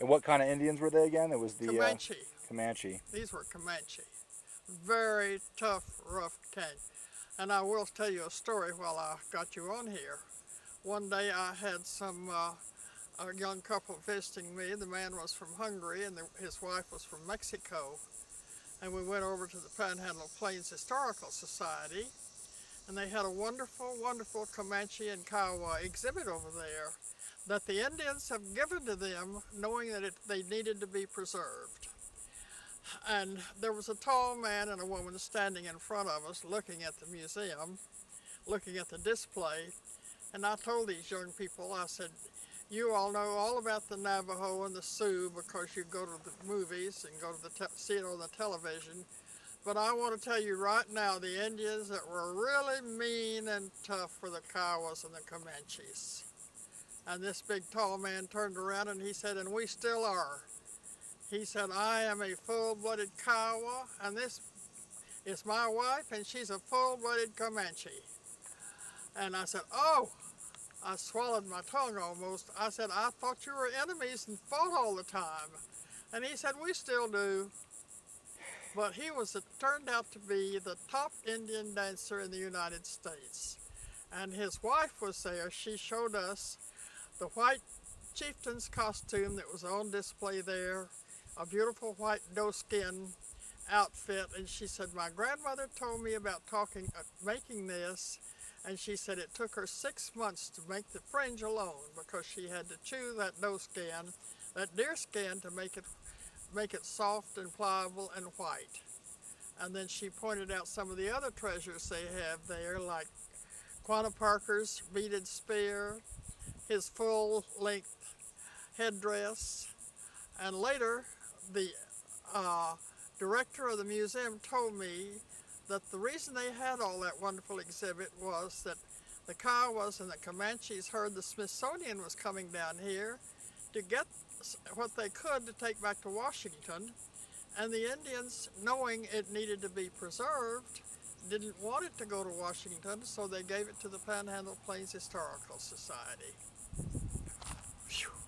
And what kind of Indians were they again? It was the Comanche. Comanche. These were Comanche. Very tough, rough king. And I will tell you a story while I got you on here. One day I had a young couple visiting me. The man was from Hungary and his wife was from Mexico. And we went over to the Panhandle Plains Historical Society, and they had a wonderful, wonderful Comanche and Kiowa exhibit over there that the Indians have given to them, knowing that they needed to be preserved. And there was a tall man and a woman standing in front of us looking at the museum, looking at the display, and I told these young people, I said, you all know all about the Navajo and the Sioux because you go to the movies and go to see it on the television. But I want to tell you right now, the Indians that were really mean and tough were the Kiowas and the Comanches. And this big tall man turned around and he said, and we still are. He said, I am a full-blooded Kiowa, and this is my wife, and she's a full-blooded Comanche. And I said, oh, I swallowed my tongue almost. I said, I thought you were enemies and fought all the time. And he said, we still do. But he turned out to be the top Indian dancer in the United States. And his wife was there. She showed us the white chieftain's costume that was on display there, a beautiful white doeskin outfit. And she said, my grandmother told me about making this, and she said it took her 6 months to make the fringe alone because she had to chew that doeskin, that deer skin, to make it soft and pliable and white. And then she pointed out some of the other treasures they have there, like Quanah Parker's beaded spear, his full-length headdress, and later the director of the museum told me that the reason they had all that wonderful exhibit was that the Kiowas and the Comanches heard the Smithsonian was coming down here to get what they could to take back to Washington, and the Indians, knowing it needed to be preserved, didn't want it to go to Washington, so they gave it to the Panhandle Plains Historical Society. Whew.